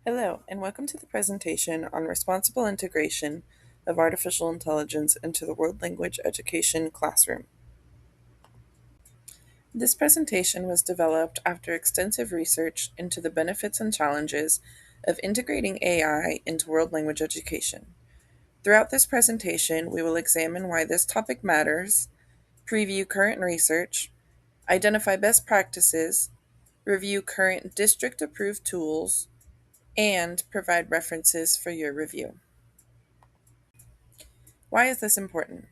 Hello, and welcome to the presentation on responsible integration of artificial intelligence into the world language education classroom. This presentation was developed after extensive research into the benefits and challenges of integrating AI into world language education. Throughout this presentation, we will examine why this topic matters, preview current research, identify best practices, review current district-approved tools, and provide references for your review. Why is this important?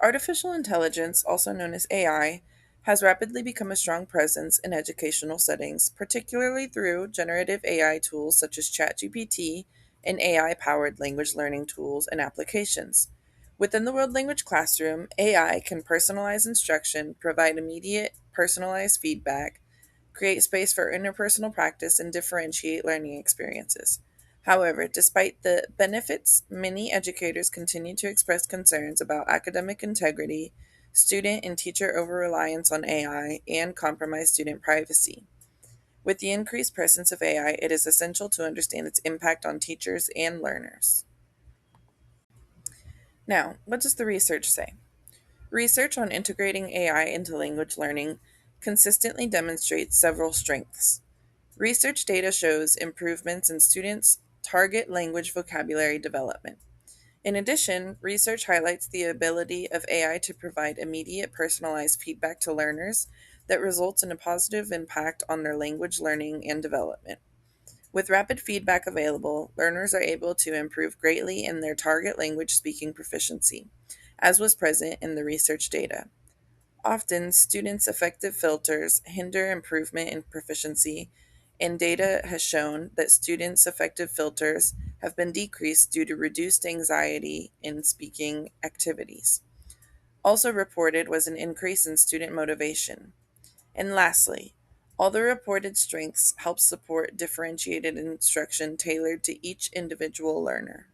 Artificial intelligence, also known as AI, has rapidly become a strong presence in educational settings, particularly through generative AI tools such as ChatGPT and AI powered language learning tools and applications. Within the world language classroom, AI can personalize instruction, provide immediate personalized feedback, create space for interpersonal practice, and differentiate learning experiences. However, despite the benefits, many educators continue to express concerns about academic integrity, student and teacher over reliance on AI, and compromised student privacy. With the increased presence of AI, it is essential to understand its impact on teachers and learners. Now, what does the research say? Research on integrating AI into language learning consistently demonstrates several strengths. Research data shows improvements in students' target language vocabulary development. In addition, research highlights the ability of AI to provide immediate personalized feedback to learners that results in a positive impact on their language learning and development. With rapid feedback available, learners are able to improve greatly in their target language speaking proficiency, as was present in the research data. Often, students' effective filters hinder improvement in proficiency, and data has shown that students' effective filters have been decreased due to reduced anxiety in speaking activities. Also reported was an increase in student motivation. And lastly, all the reported strengths help support differentiated instruction tailored to each individual learner.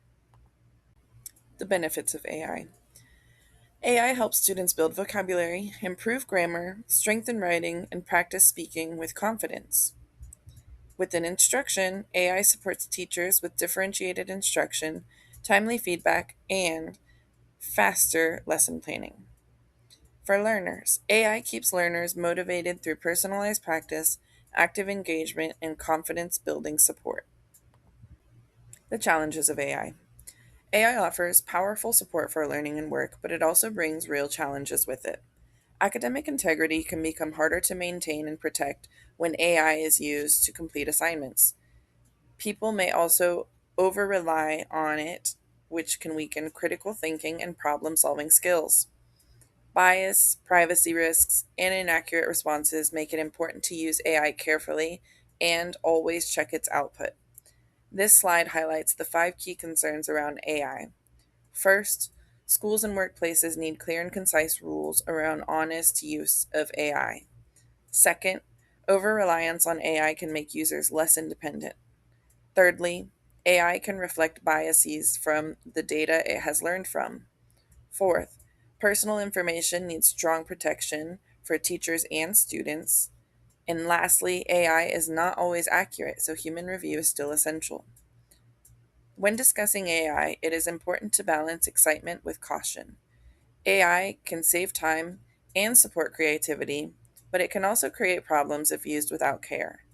The benefits of AI. AI helps students build vocabulary, improve grammar, strengthen writing, and practice speaking with confidence. Within instruction, AI supports teachers with differentiated instruction, timely feedback, and faster lesson planning. For learners, AI keeps learners motivated through personalized practice, active engagement, and confidence building support. The challenges of AI. AI offers powerful support for learning and work, but it also brings real challenges with it. Academic integrity can become harder to maintain and protect when AI is used to complete assignments. People may also over rely on it, which can weaken critical thinking and problem solving skills. Bias, privacy risks, and inaccurate responses make it important to use AI carefully and always check its output. This slide highlights the 5 key concerns around AI. First, schools and workplaces need clear and concise rules around honest use of AI. Second, over reliance on AI can make users less independent. Thirdly, AI can reflect biases from the data it has learned from. Fourth, personal information needs strong protection for teachers and students. And lastly, AI is not always accurate, so human review is still essential. When discussing AI, it is important to balance excitement with caution. AI can save time and support creativity, but it can also create problems if used without care.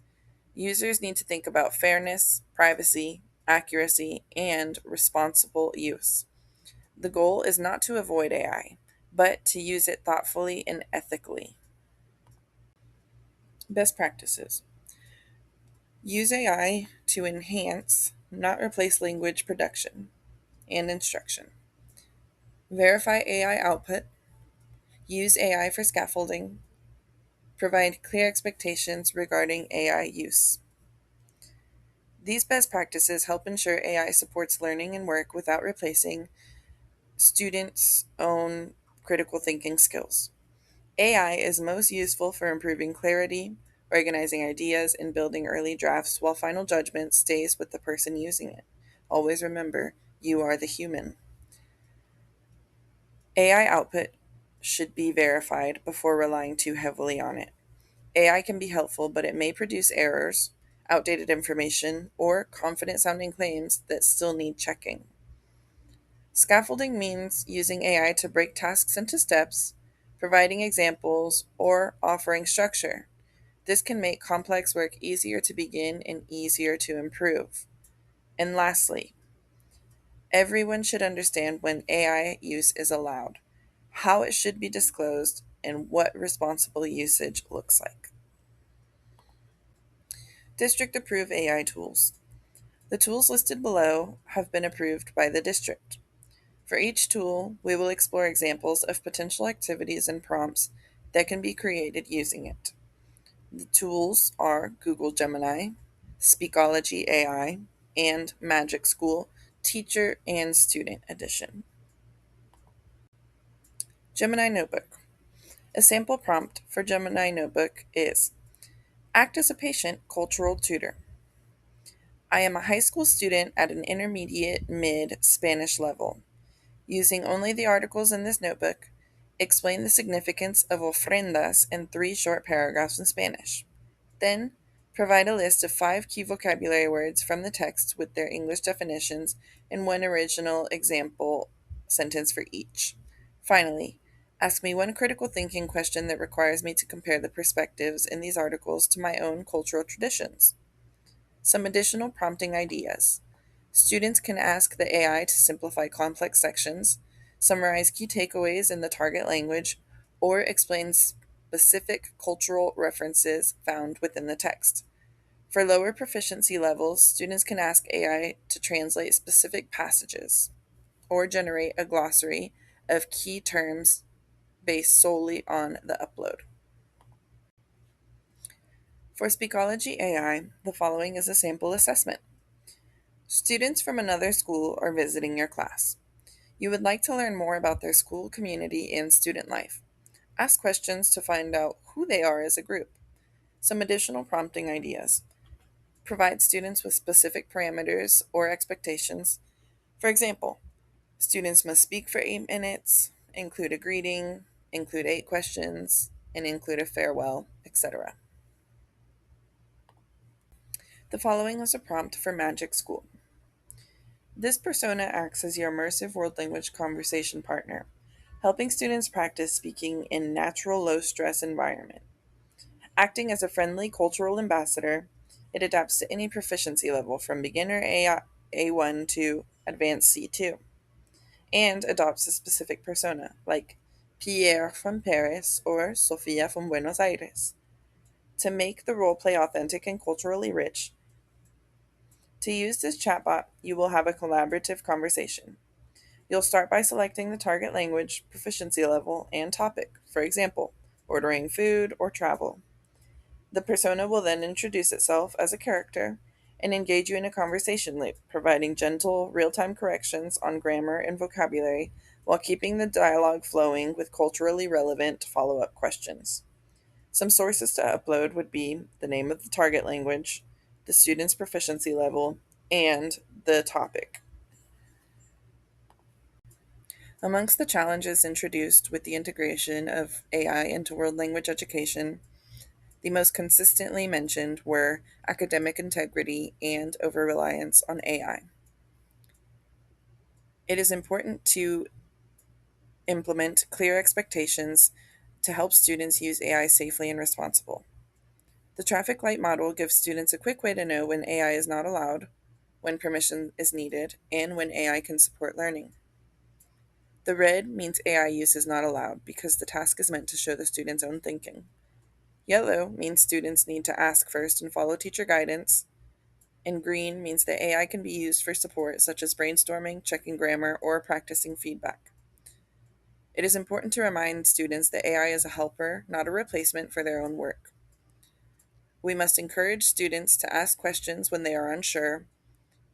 Users need to think about fairness, privacy, accuracy, and responsible use. The goal is not to avoid AI, but to use it thoughtfully and ethically. Best practices. Use AI to enhance, not replace language production and instruction. Verify AI output. Use AI for scaffolding. Provide clear expectations regarding AI use. These best practices help ensure AI supports learning and work without replacing students' own critical thinking skills. AI is most useful for improving clarity, organizing ideas, and building early drafts, while final judgment stays with the person using it. Always remember, you are the human. AI output should be verified before relying too heavily on it. AI can be helpful, but it may produce errors, outdated information, or confident sounding claims that still need checking. Scaffolding means using AI to break tasks into steps, providing examples, or offering structure. This can make complex work easier to begin and easier to improve. And lastly, everyone should understand when AI use is allowed, how it should be disclosed, and what responsible usage looks like. District approved AI tools. The tools listed below have been approved by the district. For each tool, we will explore examples of potential activities and prompts that can be created using it. The tools are Google Gemini, Speakology AI, and Magic School Teacher and Student Edition. Gemini Notebook. A sample prompt for Gemini Notebook is: act as a patient cultural tutor. I am a high school student at an intermediate mid Spanish level. Using only the articles in this notebook, explain the significance of ofrendas in 3 short paragraphs in Spanish. Then, provide a list of 5 key vocabulary words from the text with their English definitions and one original example sentence for each. Finally, ask me one critical thinking question that requires me to compare the perspectives in these articles to my own cultural traditions. Some additional prompting ideas. Students can ask the AI to simplify complex sections, summarize key takeaways in the target language, or explain specific cultural references found within the text. For lower proficiency levels, students can ask AI to translate specific passages or generate a glossary of key terms based solely on the upload. For Speakology AI, the following is a sample assessment. Students from another school are visiting your class. You would like to learn more about their school community and student life. Ask questions to find out who they are as a group. Some additional prompting ideas. Provide students with specific parameters or expectations. For example, students must speak for 8 minutes, include a greeting, include 8 questions, and include a farewell, etc. The following was a prompt for Magic School. This persona acts as your immersive world language conversation partner, helping students practice speaking in natural low-stress environment. Acting as a friendly cultural ambassador, it adapts to any proficiency level from beginner A1 to advanced C2, and adopts a specific persona, like Pierre from Paris or Sofia from Buenos Aires. To make the roleplay authentic and culturally rich, to use this chatbot, you will have a collaborative conversation. You'll start by selecting the target language, proficiency level, and topic, for example, ordering food or travel. The persona will then introduce itself as a character and engage you in a conversation loop, providing gentle, real time corrections on grammar and vocabulary while keeping the dialogue flowing with culturally relevant follow up questions. Some sources to upload would be the name of the target language, the student's proficiency level, and the topic. Amongst the challenges introduced with the integration of AI into world language education, the most consistently mentioned were academic integrity and over reliance on AI. It is important to implement clear expectations to help students use AI safely and responsible. The traffic light model gives students a quick way to know when AI is not allowed, when permission is needed, and when AI can support learning. The red means AI use is not allowed because the task is meant to show the student's own thinking. Yellow means students need to ask first and follow teacher guidance. And green means that AI can be used for support such as brainstorming, checking grammar, or practicing feedback. It is important to remind students that AI is a helper, not a replacement for their own work. We must encourage students to ask questions when they are unsure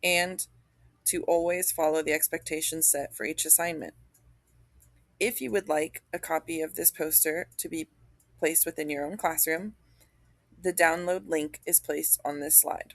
and to always follow the expectations set for each assignment. If you would like a copy of this poster to be placed within your own classroom, the download link is placed on this slide.